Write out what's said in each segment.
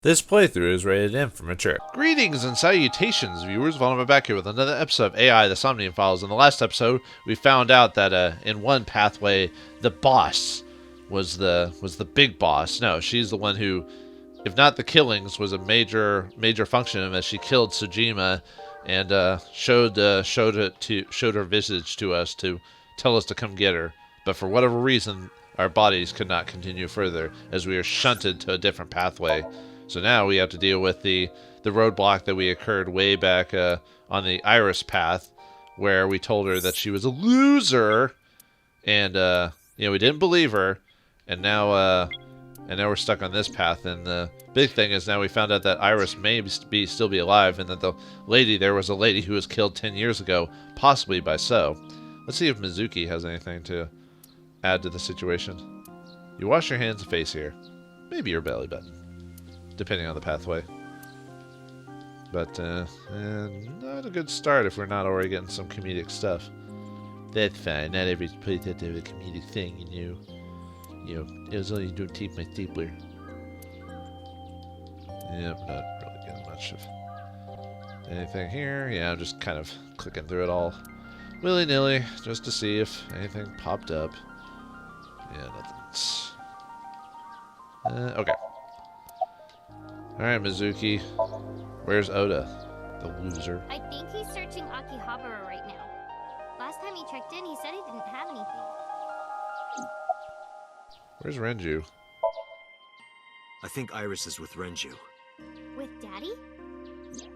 This playthrough is rated M for mature. Greetings and salutations, viewers. Vauldemare back here with another episode of AI, the Somnium Files. In the last episode, we found out that in one pathway, the boss was the big boss. No, she's the one who, if not the killings, was a major function of it. She killed Tsujima and showed her visage to us to tell us to come get her. But for whatever reason, our bodies could not continue further as we are shunted to a different pathway. So now we have to deal with the roadblock that we occurred way back on the Iris path, where we told her that she was a loser, and we didn't believe her, and now we're stuck on this path. And the big thing is now we found out that Iris may still be alive, and that the lady there was a lady who was killed 10 years ago, possibly by So. Let's see if Mizuki has anything to add to the situation. You wash your hands and face here, maybe your belly button, depending on the pathway. But, not a good start if we're not already getting some comedic stuff. That's fine. Not every place has to have a comedic thing, you know. It was only doing tape my stapler. Yep, not really getting much of anything here. Yeah, I'm just kind of clicking through it all willy-nilly, just to see if anything popped up. Yeah, nothing's... okay. Alright, Mizuki. Where's Oda? The loser. I think he's searching Akihabara right now. Last time he checked in, he said he didn't have anything. Where's Renju? I think Iris is with Renju. With Daddy?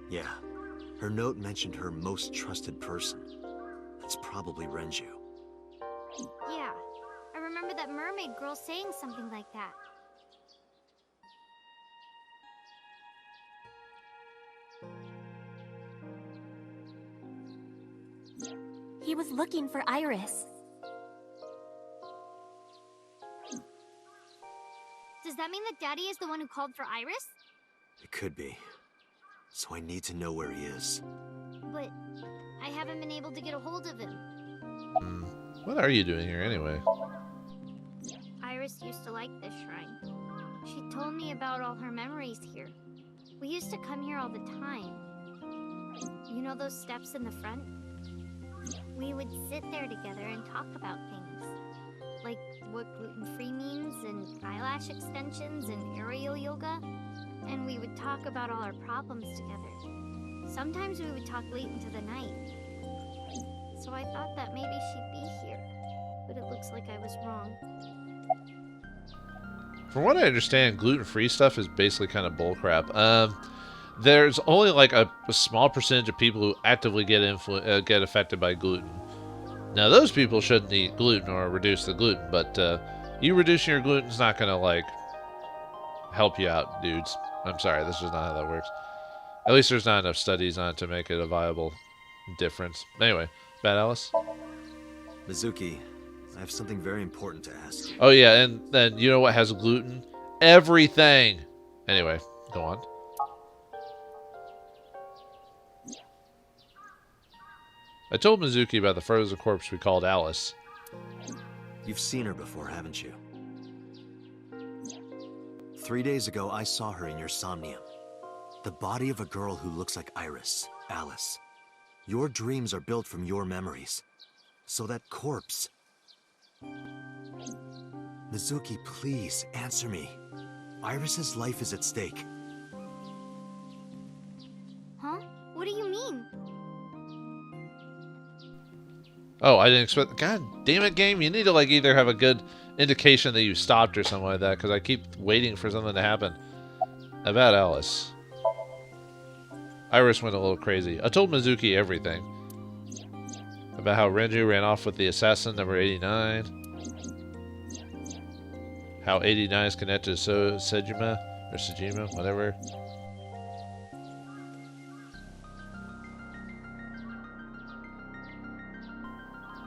Yeah. Her note mentioned her most trusted person. That's probably Renju. Yeah. I remember that mermaid girl saying something like that. He was looking for Iris. Does that mean that Daddy is the one who called for Iris? It could be. So I need to know where he is. But I haven't been able to get a hold of him. What are you doing here anyway? Iris used to like this shrine. She told me about all her memories here. We used to come here all the time. You know those steps in the front? We would sit there together and talk about things. Like what gluten-free means, and eyelash extensions, and aerial yoga. And we would talk about all our problems together. Sometimes we would talk late into the night. So I thought that maybe she'd be here. But it looks like I was wrong. From what I understand, gluten-free stuff is basically kind of bullcrap. There's only like a small percentage of people who actively get affected by gluten. Now, those people shouldn't eat gluten or reduce the gluten, but you reducing your gluten is not going to, like, help you out, dudes. I'm sorry, this is not how that works. At least there's not enough studies on it to make it a viable difference. Anyway, Bad Alice? Mizuki, I have something very important to ask you. Oh, yeah, and then you know what has gluten? Everything! Anyway, go on. I told Mizuki about the frozen corpse we called Alice. You've seen her before, haven't you? 3 days ago, I saw her in your Somnium. The body of a girl who looks like Iris, Alice. Your dreams are built from your memories. So that corpse... Mizuki, please, answer me. Iris's life is at stake. Huh? What do you mean? Oh, I didn't expect... God damn it, game. You need to, like, either have a good indication that you stopped or something like that, because I keep waiting for something to happen. About Alice. Iris went a little crazy. I told Mizuki everything. About how Renju ran off with the assassin, number 89. How 89 is connected to Sejima, or Sejima, whatever.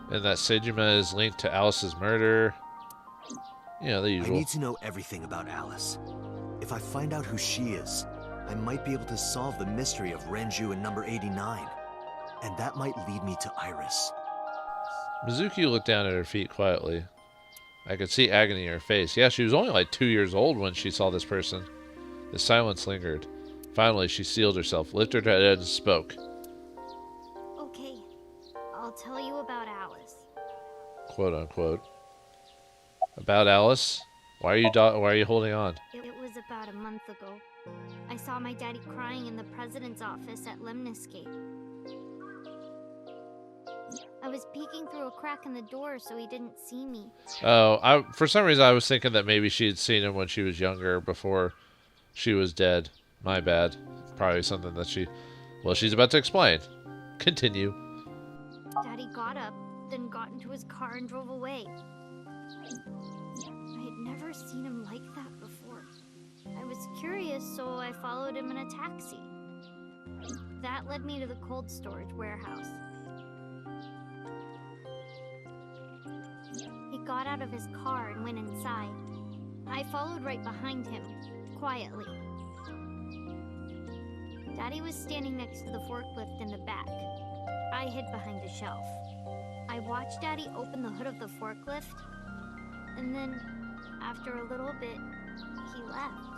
And that Sejima is linked to Alice's murder. You know, the usual. I need to know everything about Alice. If I find out who she is, I might be able to solve the mystery of Renju and number 89. And that might lead me to Iris. Mizuki looked down at her feet quietly. I could see agony in her face. Yeah, she was only like 2 years old when she saw this person. The silence lingered. Finally, she sealed herself, lifted her head, and spoke. Okay, I'll tell you about Alice. Quote unquote. About Alice? Why are you holding on? It was about a month ago. I saw my daddy crying in the president's office at Lemniscape. I was peeking through a crack in the door so he didn't see me. Oh, for some reason I was thinking that maybe she had seen him when she was younger, before she was dead. My bad. Probably something that she's about to explain. Continue. Daddy got up, then got into his car and drove away. I had never seen him like that before. I was curious, so I followed him in a taxi. That led me to the cold storage warehouse. He got out of his car and went inside. I followed right behind him, quietly. Daddy was standing next to the forklift in the back. I hid behind a shelf. I watched Daddy open the hood of the forklift, and then, after a little bit, he left.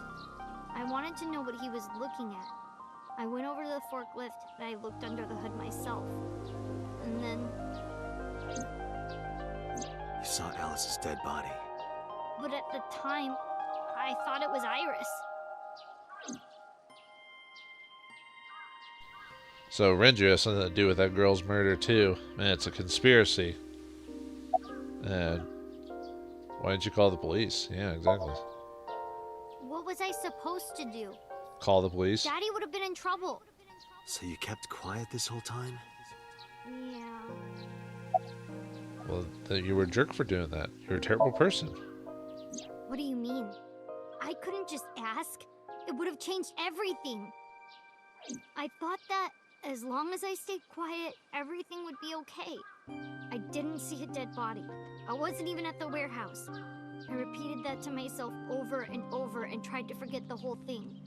I wanted to know what he was looking at. I went over to the forklift and I looked under the hood myself. And then... You saw Alice's dead body. But at the time, I thought it was Iris. So Renju has something to do with that girl's murder too. Man, it's a conspiracy. And why didn't you call the police? Yeah, exactly. What was I supposed to do? Call the police? Daddy would have been in trouble. So you kept quiet this whole time? Yeah. Well, then you were a jerk for doing that. You're a terrible person. What do you mean? I couldn't just ask. It would have changed everything. I thought that as long as I stayed quiet, everything would be okay. I didn't see a dead body. I wasn't even at the warehouse. I repeated that to myself over and over and tried to forget the whole thing.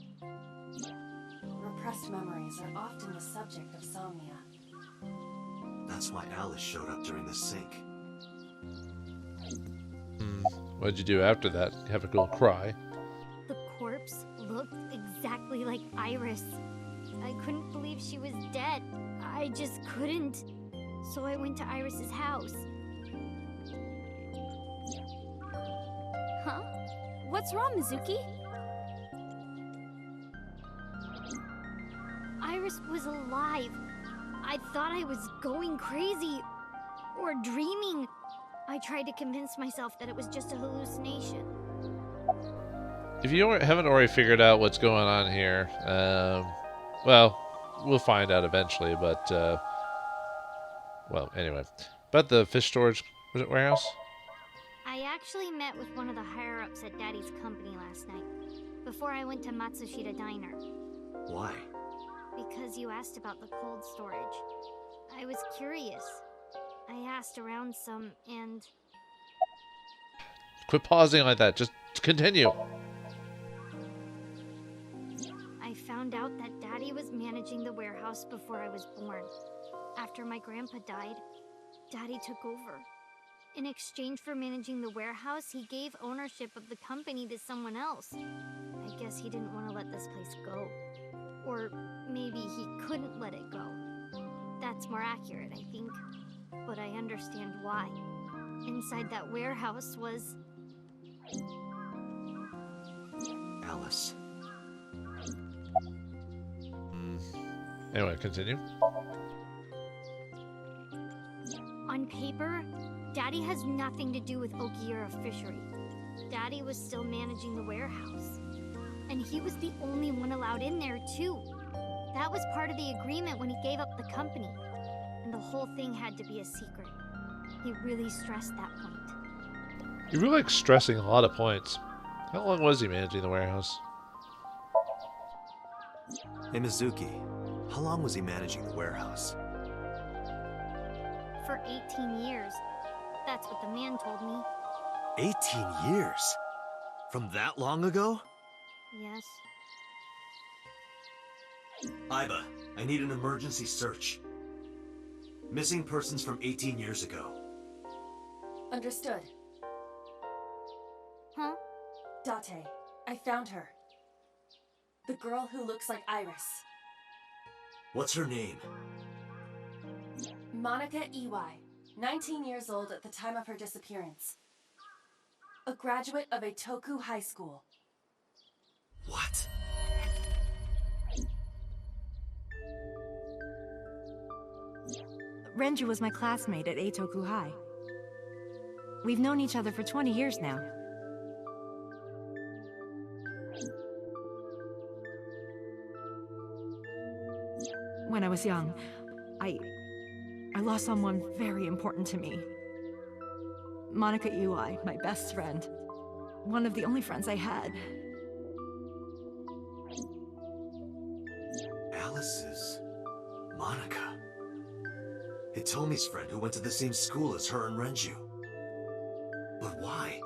Repressed memories are often the subject of somnia. That's why Alice showed up during the sync. What'd you do after that? Have a little cry? The corpse looked exactly like Iris. I couldn't believe she was dead. I just couldn't. So I went to Iris's house. Huh? What's wrong, Mizuki? Iris was alive. I thought I was going crazy or dreaming. I tried to convince myself that it was just a hallucination. If you haven't already figured out what's going on here, well, we'll find out eventually, but, well, anyway. About the fish storage warehouse? I actually met with one of the higher-ups at Daddy's company last night, before I went to Matsushita Diner. Why? Because you asked about the cold storage. I was curious. I asked around some, and... Quit pausing like that. Just continue. I found out that Daddy was managing the warehouse before I was born. After my grandpa died, Daddy took over. In exchange for managing the warehouse, he gave ownership of the company to someone else. I guess he didn't want to let this place go. Or maybe he couldn't let it go. That's more accurate, I think. But I understand why. Inside that warehouse was... Alice. Anyway, continue. On paper, Daddy has nothing to do with Okiura Fishery. Daddy was still managing the warehouse. And he was the only one allowed in there, too. That was part of the agreement when he gave up the company. And the whole thing had to be a secret. He really stressed that point. You really like stressing a lot of points. How long was he managing the warehouse? Hey, Mizuki. How long was he managing the warehouse? For 18 years. That's what the man told me. 18 years? From that long ago? Yes. Iba, I need an emergency search. Missing persons from 18 years ago. Understood. Huh? Date, I found her. The girl who looks like Iris. What's her name? Monica Iwai, 19 years old at the time of her disappearance. A graduate of Eitoku High School. What? Renju was my classmate at Eitoku High. We've known each other for 20 years now. When I was young, I lost someone very important to me. Monica Iwai, my best friend. One of the only friends I had. Alice's Monica. Hitomi's friend who went to the same school as her and Renju. But why?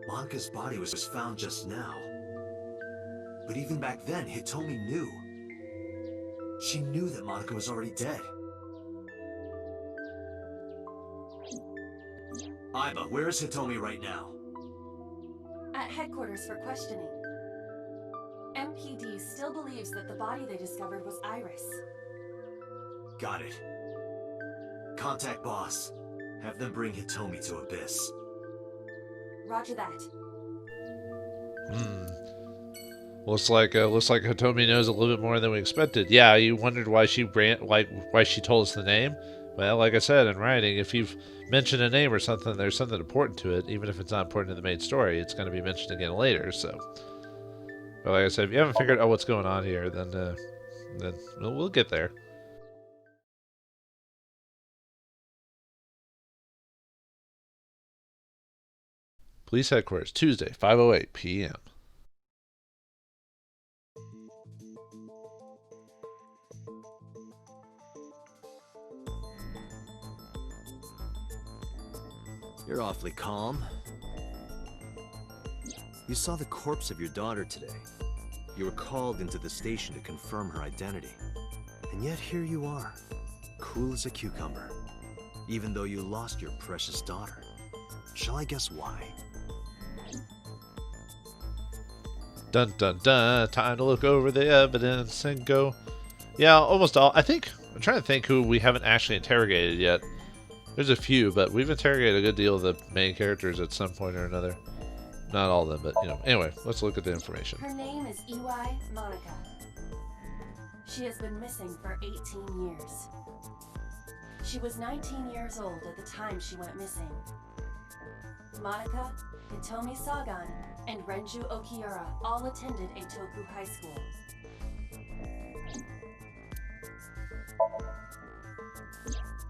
Monica's body was found just now. But even back then, Hitomi knew. She knew that Monica was already dead. Aiba, where is Hitomi right now? At headquarters for questioning. MPD still believes that the body they discovered was Iris. Got it. Contact boss. Have them bring Hitomi to Abyss. Roger that. Looks like Hitomi knows a little bit more than we expected. Yeah, you wondered why she why she told us the name. Well, like I said in writing, if you've mentioned a name or something, there's something important to it. Even if it's not important to the main story, it's going to be mentioned again later. So, but like I said, if you haven't figured out what's going on here, then we'll get there. Police headquarters, Tuesday, 5:08 p.m. You're awfully calm. You saw the corpse of your daughter today. You were called into the station to confirm her identity. And yet here you are, cool as a cucumber, even though you lost your precious daughter. Shall I guess why? Dun dun dun, time to look over the evidence and go. Yeah, almost all. I'm trying to think who we haven't actually interrogated yet. There's a few, but we've interrogated a good deal of the main characters at some point or another. Not all of them, but, you know. Anyway, let's look at the information. Her name is Iwai Monica. She has been missing for 18 years. She was 19 years old at the time she went missing. Monica, Hitomi Sagan, and Renju Okiura all attended Eitoku High School.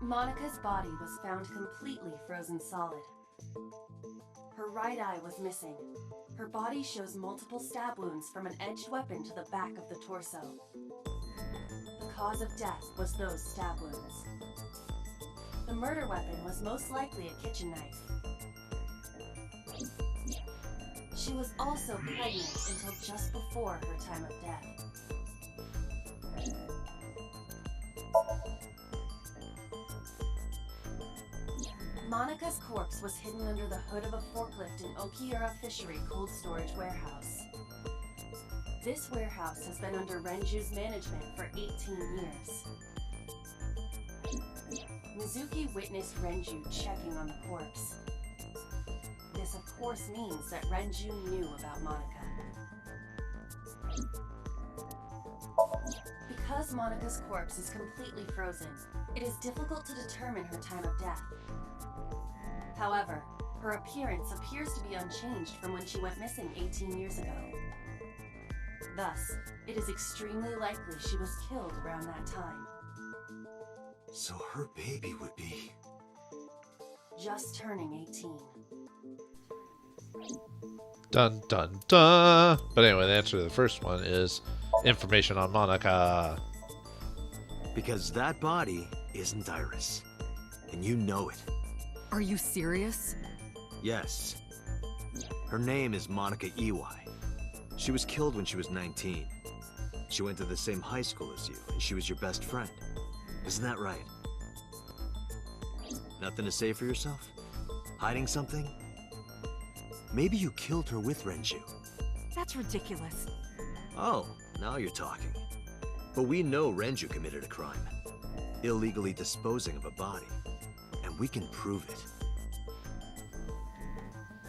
Monica's body was found completely frozen solid. Her right eye was missing. Her body shows multiple stab wounds from an edged weapon to the back of the torso. The cause of death was those stab wounds. The murder weapon was most likely a kitchen knife. She was also pregnant until just before her time of death. Monica's corpse was hidden under the hood of a forklift in Okiura Fishery Cold Storage Warehouse. This warehouse has been under Renju's management for 18 years. Mizuki witnessed Renju checking on the corpse. This of course means that Renju knew about Monica. Because Monica's corpse is completely frozen, it is difficult to determine her time of death. However, her appearance appears to be unchanged from when she went missing 18 years ago. Thus, it is extremely likely she was killed around that time. So her baby would be... just turning 18. Dun dun dun! But anyway, the answer to the first one is information on Monica. Because that body isn't Iris. And you know it. Are you serious? Yes. Her name is Monica Iwai. She was killed when she was 19. She went to the same high school as you, and she was your best friend. Isn't that right? Nothing to say for yourself? Hiding something? Maybe you killed her with Renju. That's ridiculous. Oh, now you're talking. But we know Renju committed a crime. Illegally disposing of a body. And we can prove it.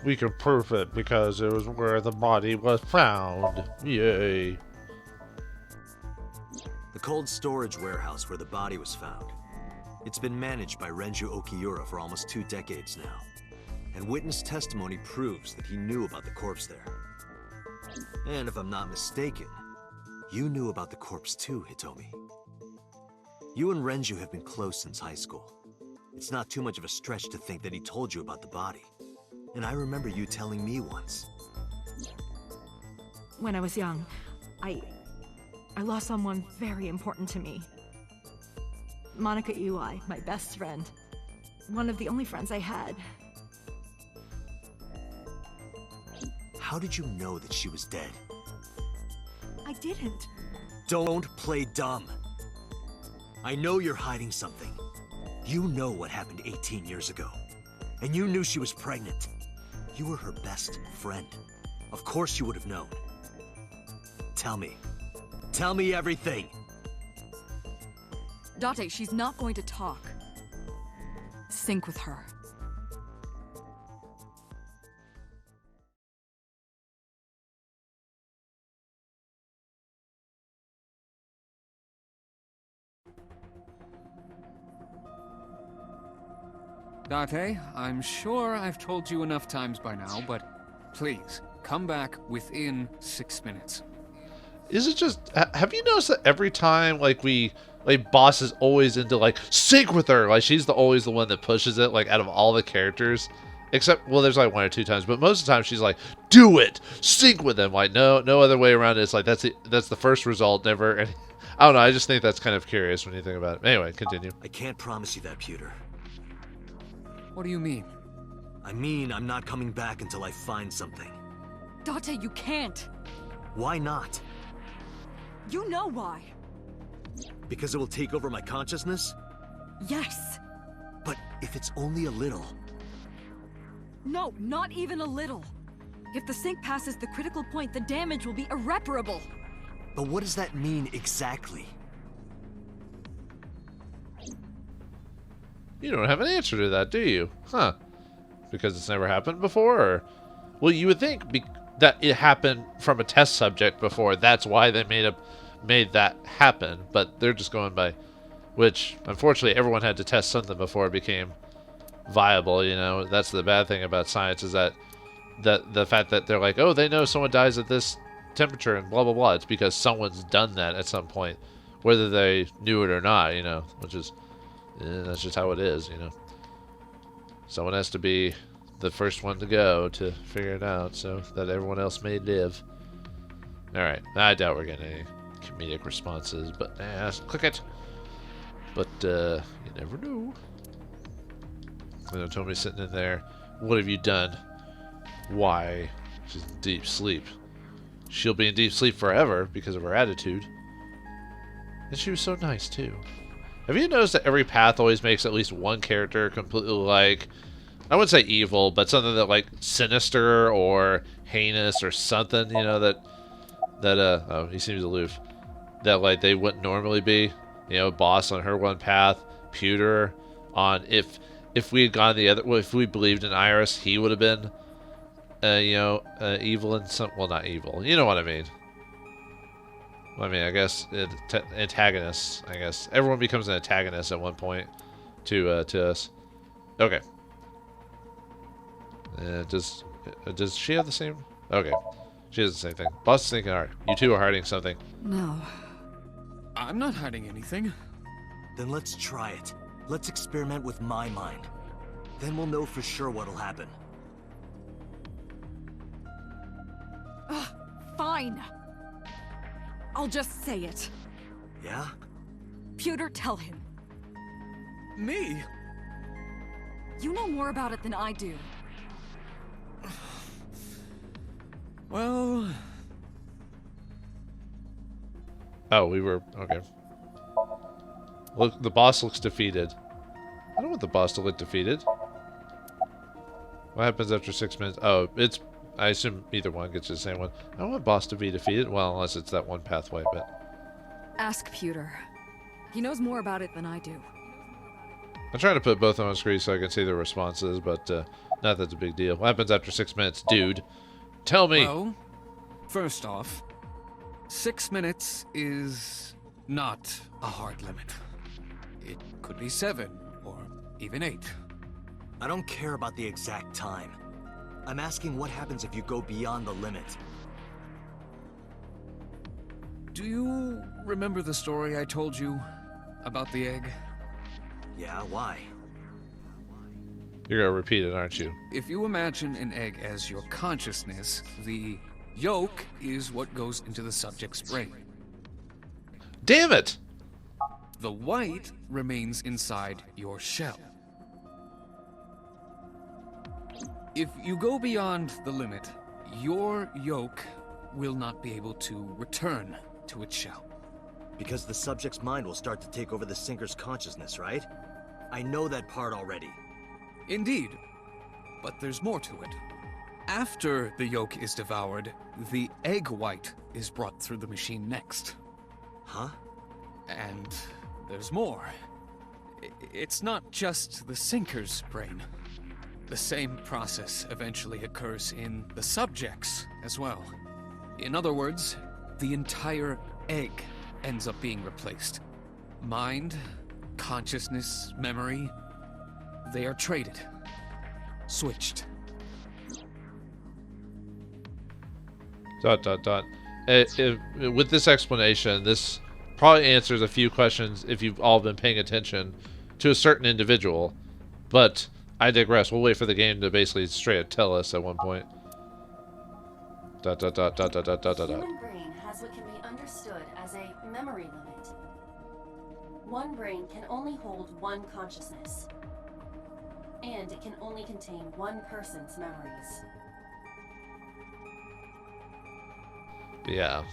We can prove it because it was where the body was found. Yay. The cold storage warehouse where the body was found. It's been managed by Renju Okiura for almost 2 decades now. And witness testimony proves that he knew about the corpse there. And if I'm not mistaken, you knew about the corpse too, Hitomi. You and Renju have been close since high school. It's not too much of a stretch to think that he told you about the body. And I remember you telling me once. When I was young, I lost someone very important to me. Monica Ui, my best friend. One of the only friends I had. How did you know that she was dead? I didn't. Don't play dumb. I know you're hiding something. You know what happened 18 years ago. And you knew she was pregnant. You were her best friend. Of course you would have known. Tell me. Tell me everything! Date, she's not going to talk. Sync with her. Date, I'm sure I've told you enough times by now, but please, come back within 6 minutes. Is it just... Have you noticed that every time, like, Boss is always into, like, sync with her? Like, she's always the one that pushes it, like, out of all the characters. Except, well, there's, like, 1 or 2 times. But most of the time, she's like, do it! Sync with them! Like, no other way around it. It's like, that's the first result, never... And, I don't know, I just think that's kind of curious when you think about it. Anyway, continue. I can't promise you that, Pewter. What do you mean? I mean, I'm not coming back until I find something. Date, you can't. Why not? You know why. Because it will take over my consciousness? Yes. But if it's only a little... No, not even a little. If the sync passes the critical point, the damage will be irreparable. But what does that mean exactly? You don't have an answer to that, do you? Huh. Because it's never happened before? Or... Well, you would think that it happened from a test subject before. That's why they made that happen. But they're just going by... Which, unfortunately, everyone had to test something before it became viable, you know? That's the bad thing about science, is that the fact that they're like, oh, they know someone dies at this temperature and blah, blah, blah. It's because someone's done that at some point. Whether they knew it or not, you know? Which is... that's just how it is, you know. Someone has to be the first one to go to figure it out so that everyone else may live. Alright, I doubt we're getting any comedic responses, but click it. But you never know. Tommy's sitting in there. What have you done? Why? She's in deep sleep. She'll be in deep sleep forever because of her attitude. And she was so nice too. Have you noticed that every path always makes at least one character completely, like, I wouldn't say evil, but something that, like, sinister or heinous or something, you know, that oh, he seems aloof, that, like, they wouldn't normally be, you know, Boss on her one path, Pewter on, if we had gone the other, well, if we believed in Iris, he would have been, you know, evil in some, well, not evil, you know what I mean. I mean, I guess antagonists. I guess everyone becomes an antagonist at one point to us. Okay. Does she have the same? Okay, she has the same thing. Boss is thinking, all right, you two are hiding something. No. I'm not hiding anything. Then let's try it. Let's experiment with my mind. Then we'll know for sure what'll happen. Fine. I'll just say it. Yeah? Pewter, tell him. Me? You know more about it than I do. Well... Oh, we were... Okay. Look, the boss looks defeated. I don't want the boss to look defeated. What happens after 6 minutes? Oh, it's I assume either one gets you the same one. I don't want boss to be defeated. Well, unless it's that one pathway, but... Ask Pewter. He knows more about it than I do. I'm trying to put both on screen so I can see the responses, but not that's a big deal. What happens after 6 minutes, dude? Tell me! Well, first off, 6 minutes is not a hard limit. It could be 7, or even 8. I don't care about the exact time. I'm asking what happens if you go beyond the limit. Do you remember the story I told you about the egg? Yeah, why? You're gonna repeat it, aren't you? If you imagine an egg as your consciousness, the yolk is what goes into the subject's brain. Damn it! The white remains inside your shell. If you go beyond the limit, your yolk will not be able to return to its shell. Because the subject's mind will start to take over the sinker's consciousness, right? I know that part already. Indeed, but there's more to it. After the yolk is devoured, the egg white is brought through the machine next. Huh? And there's more. It's not just the sinker's brain. The same process eventually occurs in the subject's as well. In other words, the entire egg ends up being replaced. Mind, consciousness, memory, they are traded. Switched. ... With this explanation, this probably answers a few questions if you've all been paying attention to a certain individual, but I digress. We'll wait for the game to basically straight up tell us at one point. ... The human brain has what can be understood as a memory limit. One brain can only hold one consciousness, and it can only contain one person's memories. Yeah.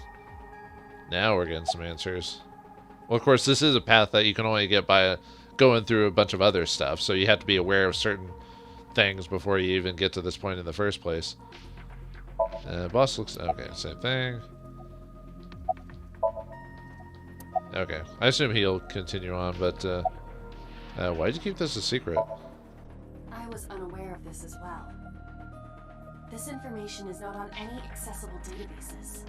Now we're getting some answers. Well, of course, this is a path that you can only get by going through a bunch of other stuff, so you have to be aware of certain things before you even get to this point in the first place. Boss looks... okay, same thing. Okay, I assume he'll continue on, but why'd you keep this a secret? I was unaware of this as well. This information is not on any accessible databases.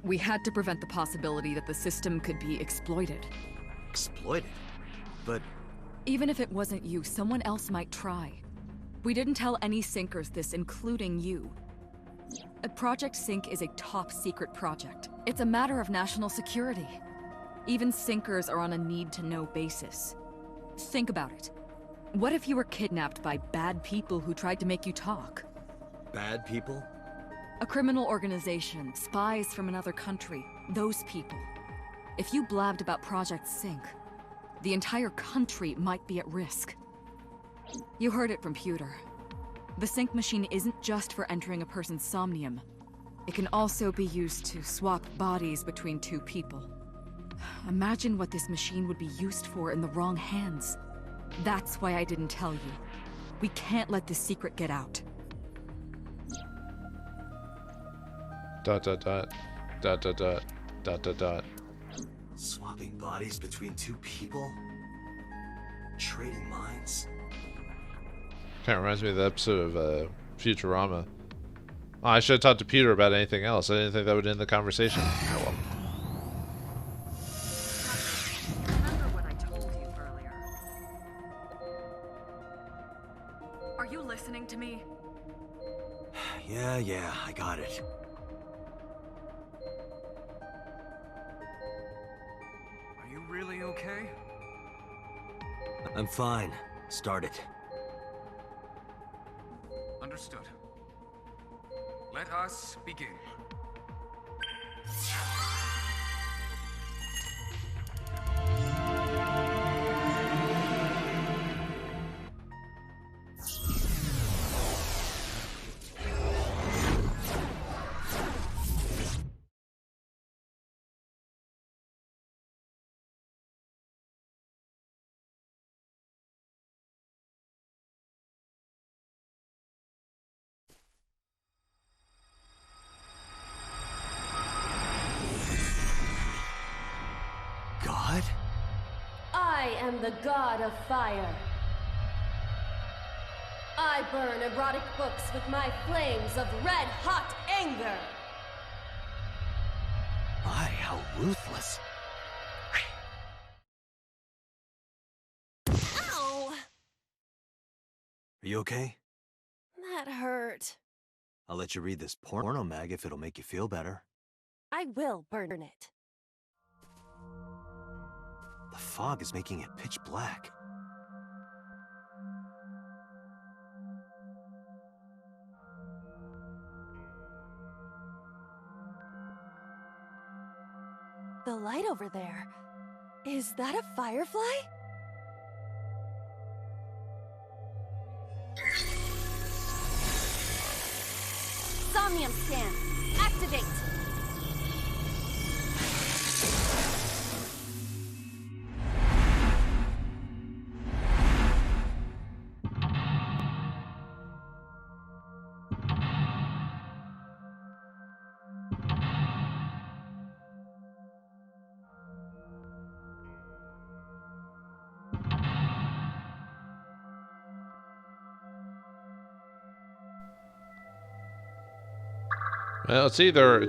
We had to prevent the possibility that the system could be exploited. Exploited? But... Even if it wasn't you, someone else might try. We didn't tell any sinkers this, including you. Project Sync is a top-secret project. It's a matter of national security. Even sinkers are on a need-to-know basis. Think about it. What if you were kidnapped by bad people who tried to make you talk? bad people? A criminal organization, spies from another country, those people. If you blabbed about Project Sync, the entire country might be at risk. You heard it from Pewter. The sync machine isn't just for entering a person's somnium. It can also be used to swap bodies between two people. Imagine what this machine would be used for in the wrong hands. That's why I didn't tell you. We can't let this secret get out. ... Swapping bodies between two people? Trading minds? Kind of reminds me of the episode of Futurama. Oh, I should have talked to Peter about anything else. I didn't think that would end the conversation. Oh, well. Remember what I told you earlier? Are you listening to me? Yeah, I got it. Are you really okay? I'm fine. Start it. Understood. Let us begin. I am the god of fire. I burn erotic books with my flames of red-hot anger. My, how ruthless. Ow! Are you okay? That hurt. I'll let you read this porno mag if it'll make you feel better. I will burn it. The fog is making it pitch black. The light over there. Is that a firefly? Somnium scan. Activate. Well, it's either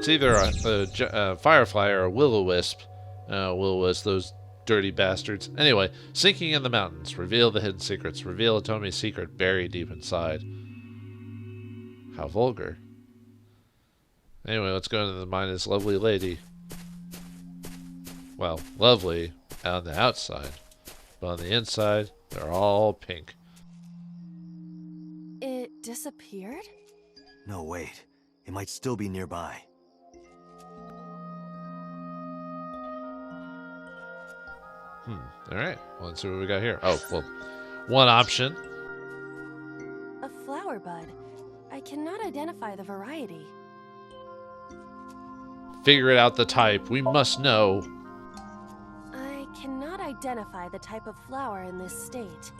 a firefly or a will-o-wisp. Will-o-wisp, those dirty bastards. Anyway, sinking in the mountains. Reveal the hidden secrets. Reveal Atomi's secret buried deep inside. How vulgar. Anyway, let's go into the mind of this lovely lady. Well, lovely on the outside, but on the inside, they're all pink. It disappeared? No, wait. It might still be nearby. Alright, well, let's see what we got here. Oh, well, one option. A flower bud. I cannot identify the variety. Figure it out the type. We must know. I cannot identify the type of flower in this state.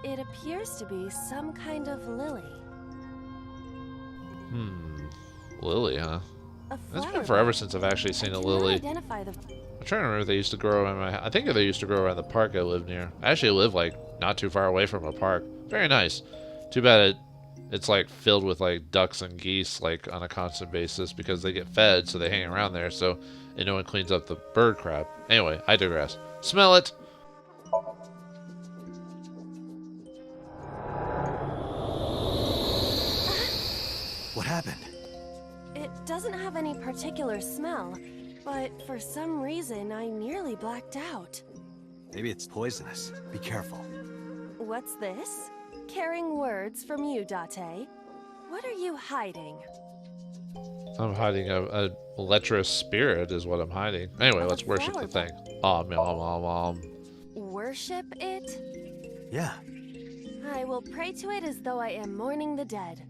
It appears to be some kind of lily. Lily, huh? A It's flower been forever bud. since I've actually seen I a cannot lily. identify the... I'm trying to remember if they used to grow in my... I think they used to grow around the park I lived near. I actually live, like, not too far away from a park. Very nice. Too bad it's, like, filled with, like, ducks and geese, like, on a constant basis because they get fed, so they hang around there, and no one cleans up the bird crap. Anyway, I digress. Smell it! What happened? It doesn't have any particular smell, but for some reason I nearly blacked out. Maybe it's poisonous. Be careful. What's this? Caring words from you, Date. What are you hiding? I'm hiding a lecherous spirit is what I'm hiding. Anyway, Of a let's worship the flower thing. Worship it? Yeah. I will pray to it as though I am mourning the dead.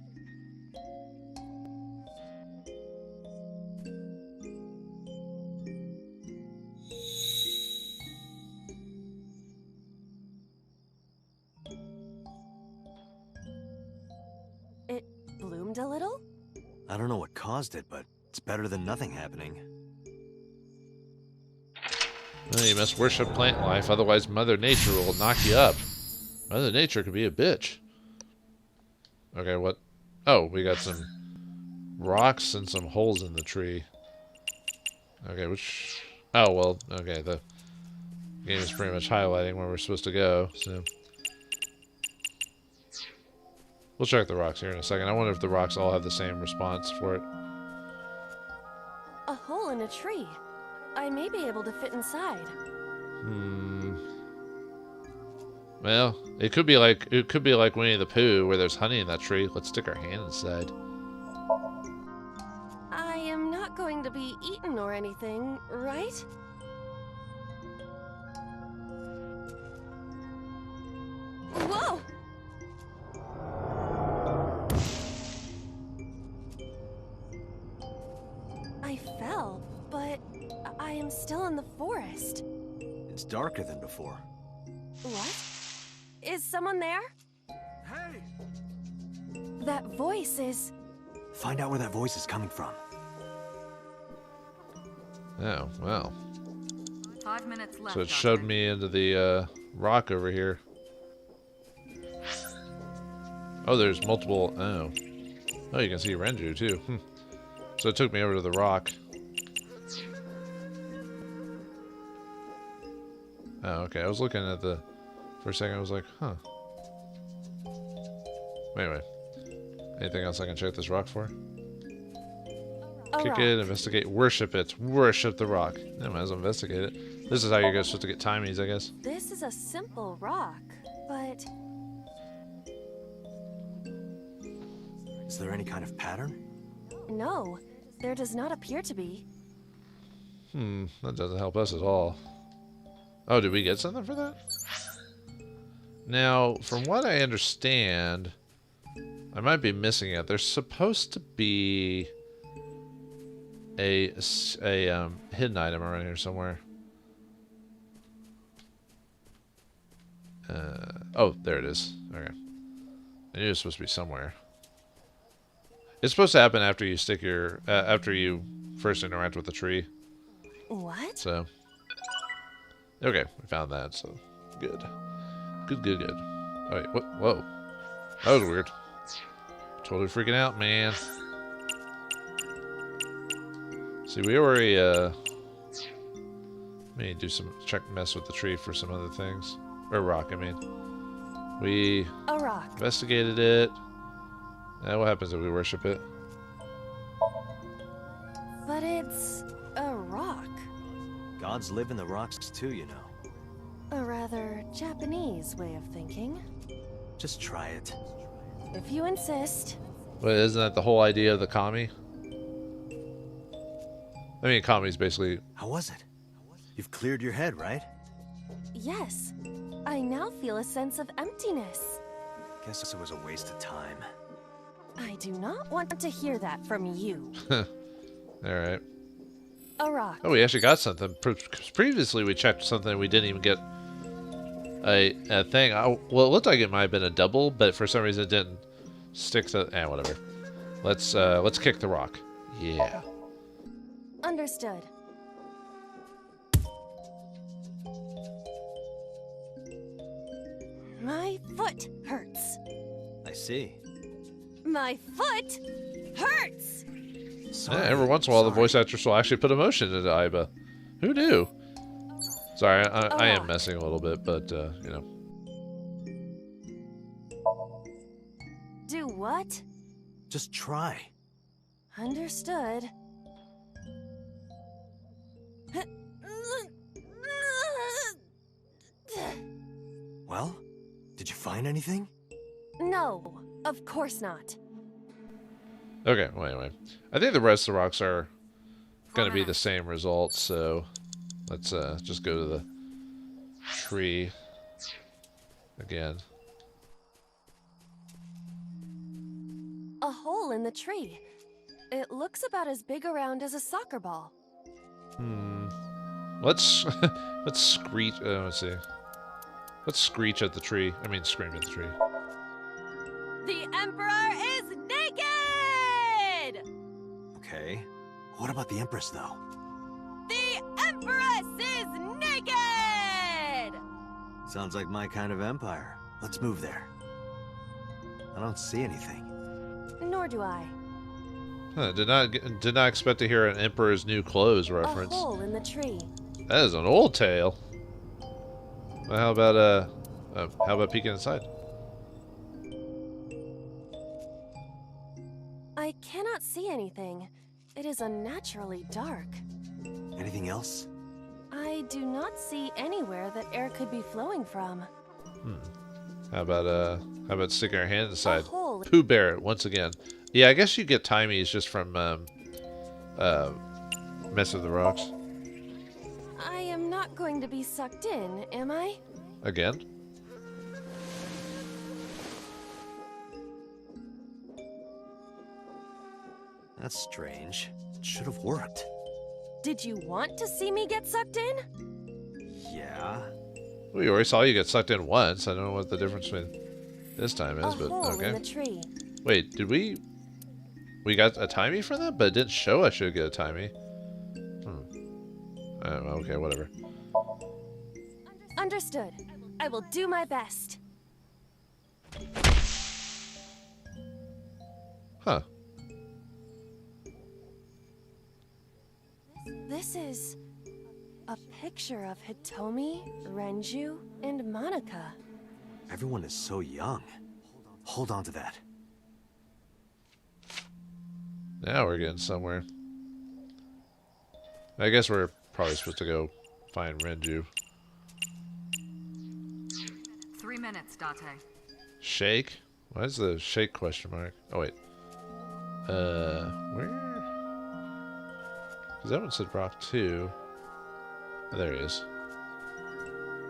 It bloomed a little? I don't know what caused it, but it's better than nothing happening. Well, you must worship plant life, otherwise Mother Nature will knock you up. Mother Nature can be a bitch. Okay, what? Oh, we got some rocks and some holes in the tree. Okay, which... Oh, well, okay, the game is pretty much highlighting where we're supposed to go, so... We'll check the rocks here in a second. I wonder if the rocks all have the same response for it. A hole in a tree. I may be able to fit inside. Well, it could be like Winnie the Pooh, where there's honey in that tree. Let's stick our hand inside. I am not going to be eaten or anything, right? Whoa! I fell, but I am still in the forest. It's darker than before. What? Is someone there? Hey! That voice is... Find out where that voice is coming from. Oh, well. 5 minutes left. So it showed me into the rock over here. Oh, there's multiple. Oh. Oh, you can see Renju too. So it took me over to the rock. Oh, okay. I was looking at the. For a second, I was like, huh. Anyway. Anything else I can check this rock for? Kick it, investigate, worship it. Worship the rock. I might as well investigate it. This is how you're supposed to get timies, I guess. This is a simple rock, but... Is there any kind of pattern? No, there does not appear to be. That doesn't help us at all. Oh, did we get something for that? Now, from what I understand, I might be missing it. There's supposed to be a hidden item around here somewhere. Oh, there it is. Okay. I knew it was supposed to be somewhere. It's supposed to happen after you stick your after you first interact with the tree. What? So, okay, we found that. So, good. Good. Oh, wait, what? Whoa, that was weird. Totally freaking out, man. See, we already may do some mess with the tree for some other things, or rock. I mean, we A rock. investigated it. Now, what happens if we worship it? But it's a rock. Gods live in the rocks too, you know. A rather Japanese way of thinking. Just try it. If you insist. But isn't that the whole idea of the kami? I mean, kami is basically... How was it? You've cleared your head, right? Yes. I now feel a sense of emptiness. Guess it was a waste of time. I do not want to hear that from you. Alright. A rock. Oh, we actually got something. Previously, we checked something and we didn't even get a thing. Well, it looked like it might have been a double, but for some reason it didn't stick to... whatever. Let's kick the rock. Yeah. Understood. My foot hurts. I see. My foot hurts! Yeah, every once in a while, the voice actress will actually put emotion into Aiba. Who knew? Sorry, I am messing a little bit, but, you know. Do what? Just try. Understood. Well, did you find anything? No, of course not. Okay, well, anyway. I think the rest of the rocks are going to be the same results, so let's just go to the tree again. A hole in the tree. It looks about as big around as a soccer ball. Let's screech. Let's see. Let's screech at the tree. I mean, scream at the tree. The Emperor is naked! Okay. What about the Empress, though? The Empress is naked! Sounds like my kind of empire. Let's move there. I don't see anything. Nor do I. Huh, did not expect to hear an Emperor's New Clothes reference. A hole in the tree. That is an old tale. Well, how about peeking inside? I cannot see anything. It is unnaturally dark. Anything else? I do not see anywhere that air could be flowing from. How about sticking our hand inside? A hole. Pooh Bear once again. Yeah, I guess you get timies just from messing with the rocks. I am not going to be sucked in, am I? Again? That's strange. It should have worked. Did you want to see me get sucked in? Yeah. We already saw you get sucked in once. I don't know what the difference between this time is, A but hole okay. in the tree. Wait, did we got a timey for that? But it didn't show I should get a timey. Oh, okay, whatever. Understood. I will do my best. Huh. This is a picture of Hitomi, Renju, and Monika. Everyone is so young. Hold on to that. Now we're getting somewhere. I guess we're probably supposed to go find Renju. 3 minutes, Date. Shake? Why is the shake question mark? Oh, wait. Where? Because that one said Rock 2. Oh, there he is.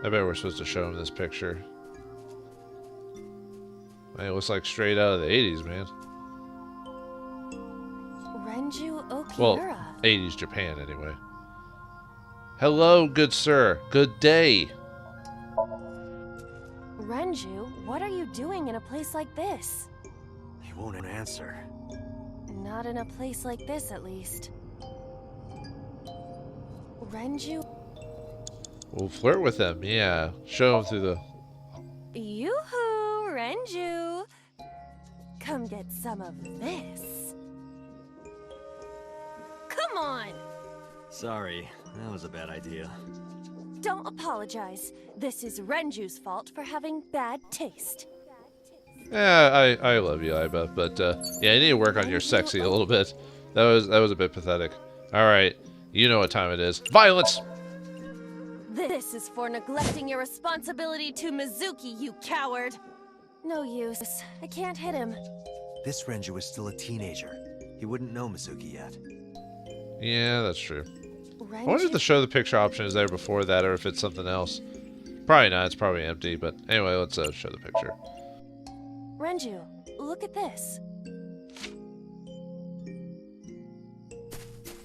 I bet we're supposed to show him this picture. Man, it looks like straight out of the 80s, man. Renju Okiura. Well, 80s Japan, anyway. Hello, good sir. Good day. Renju, what are you doing in a place like this? He won't answer. Not in a place like this, at least. Renju? We'll flirt with him, yeah. Show him through the... Yoo-hoo, Renju! Come get some of this. Come on! Sorry, that was a bad idea. Don't apologize. This is Renju's fault for having bad taste. Yeah, I love you, Iba, but yeah, you need to work on your sexy a little bit. That was a bit pathetic. All right, you know what time it is. Violence. This is for neglecting your responsibility to Mizuki, you coward. No use. I can't hit him. This Renju is still a teenager. He wouldn't know Mizuki yet. Yeah, that's true. Renju? I wonder if the show the picture option is there before that, or if it's something else. Probably not. It's probably empty. But anyway, let's show the picture. Renju, look at this.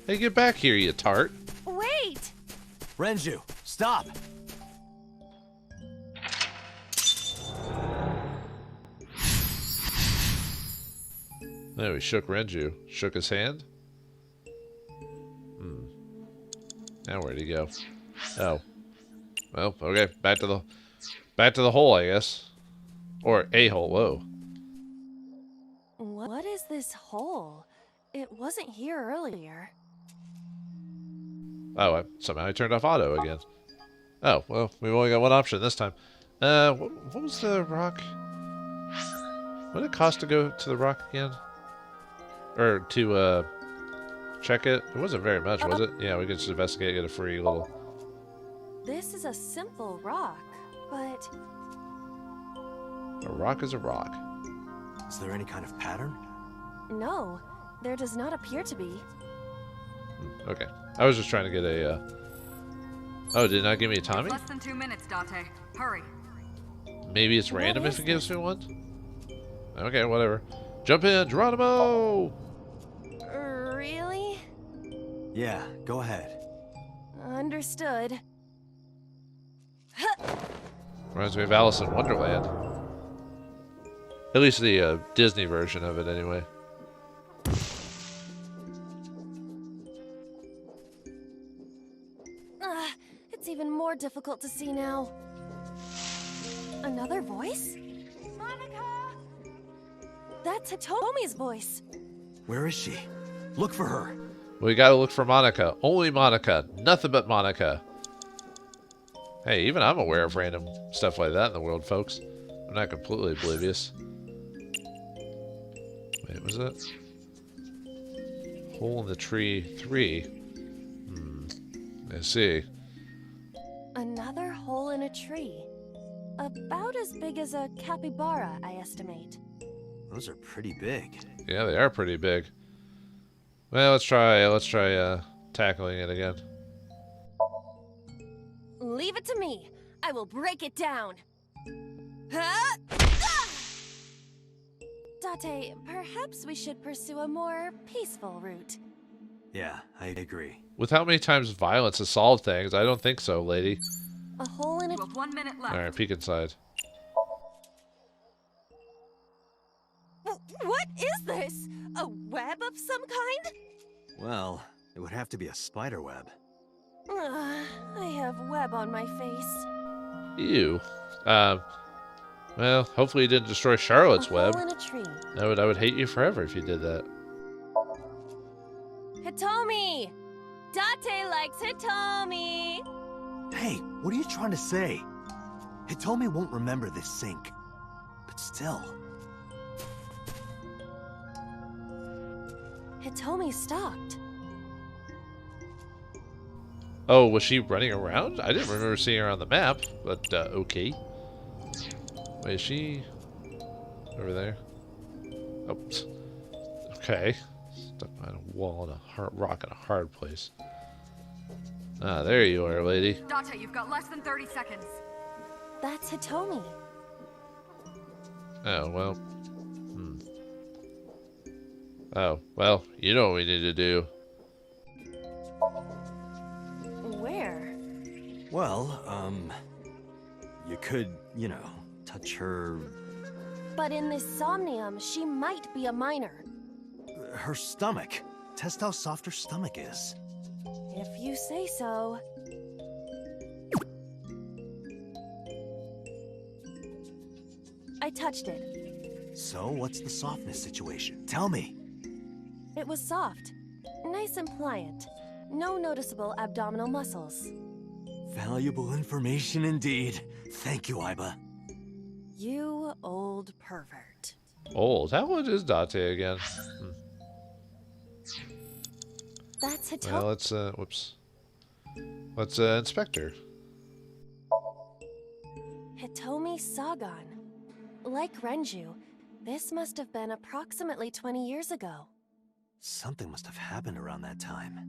Hey, get back here, you tart. Wait! Renju, stop! No, he shook Renju. Shook his hand? Now where'd he go? Oh. Well, okay. Back to the hole, I guess. Or a hole. Whoa. What is this hole? It wasn't here earlier. Oh, somehow I turned off auto again. Oh, well, we've only got one option this time. What was the rock? What did it cost to go to the rock again? Or to, check it? It wasn't very much, was it? Yeah, we could just investigate, get a free little... This is a simple rock, but... A rock is a rock. Is there any kind of pattern? No, there does not appear to be. Okay. I was just trying to get a, Oh, did it not give me a Tommy? Less than 2 minutes, Date. Hurry. Maybe it's random if it gives me one? Okay, whatever. Jump in, Geronimo! Really? Yeah, go ahead. Understood. Reminds me of Alice in Wonderland. At least the Disney version of it, anyway. It's even more difficult to see now. Another voice? Monika! That's Hitomi's voice. Where is she? Look for her. We gotta look for Monika. Only Monika. Nothing but Monika. Hey, even I'm aware of random stuff like that in the world, folks. I'm not completely oblivious. Wait, was that? Hole in the tree 3. I see. Another hole in a tree. About as big as a capybara, I estimate. Those are pretty big. Yeah, they are pretty big. Well, let's try tackling it again. Leave it to me. I will break it down. Date, perhaps we should pursue a more peaceful route. Yeah, I agree. With how many times violence has solved things, I don't think so, lady. A hole in a... You have 1 minute left. Alright, peek inside. What is this? A web of some kind? Well, it would have to be a spider web. I have web on my face. Ew. Well, hopefully you didn't destroy Charlotte's A web. hole in a tree. I would hate you forever if you did that. Hitomi! Date likes Hitomi! Hey, what are you trying to say? Hitomi won't remember this sink. But still. Hitomi stopped. Oh, was she running around? I didn't remember seeing her on the map, but okay. Wait, is she over there? Oops. Okay. Stuck behind a wall and a hard rock in a hard place. Ah, there you are, lady. Date, you've got less than 30 seconds. That's Hitomi. Oh, well. Oh, well, you know what we need to do. Where? Well, you could, you know, touch her... But in this Somnium, she might be a minor. her stomach. Test how soft her stomach is. If you say so. I touched it. So, what's the softness situation? Tell me. It was soft. Nice and pliant. No noticeable abdominal muscles. Valuable information indeed. Thank you, Aiba. You old pervert. Old? How old is Date again? That's Hitomi. Well, let's, whoops. Let's, inspect her. Hitomi Sagan. Like Renju, this must have been approximately 20 years ago. Something must have happened around that time.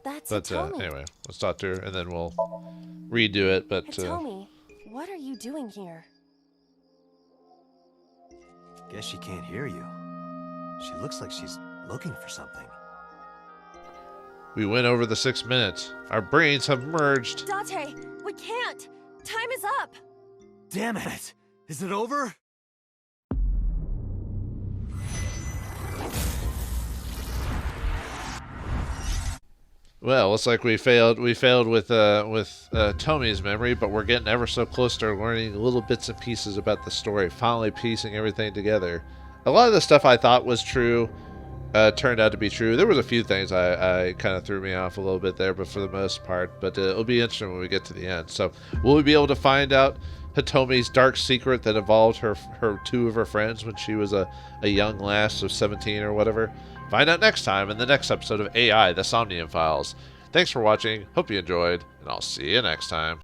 That's But, Hitomi. anyway, let's talk to her, and then we'll redo it, but, Hitomi, what are you doing here? Guess she can't hear you. She looks like she's looking for something. we went over the 6 minutes. Our brains have merged. Date, we can't! Time is up! Damn it! Is it over? Well, looks like we failed. We failed with Tomi's memory, but we're getting ever so close to learning little bits and pieces about the story. Finally piecing everything together. A lot of the stuff I thought was true turned out to be true. There was a few things I kind of threw me off a little bit there, but for the most part. But it'll be interesting when we get to the end. So will we be able to find out Hitomi's dark secret that involved her two of her friends when she was a young lass of 17 or whatever? Find out next time in the next episode of AI, the Somnium Files. Thanks for watching, hope you enjoyed, and I'll see you next time.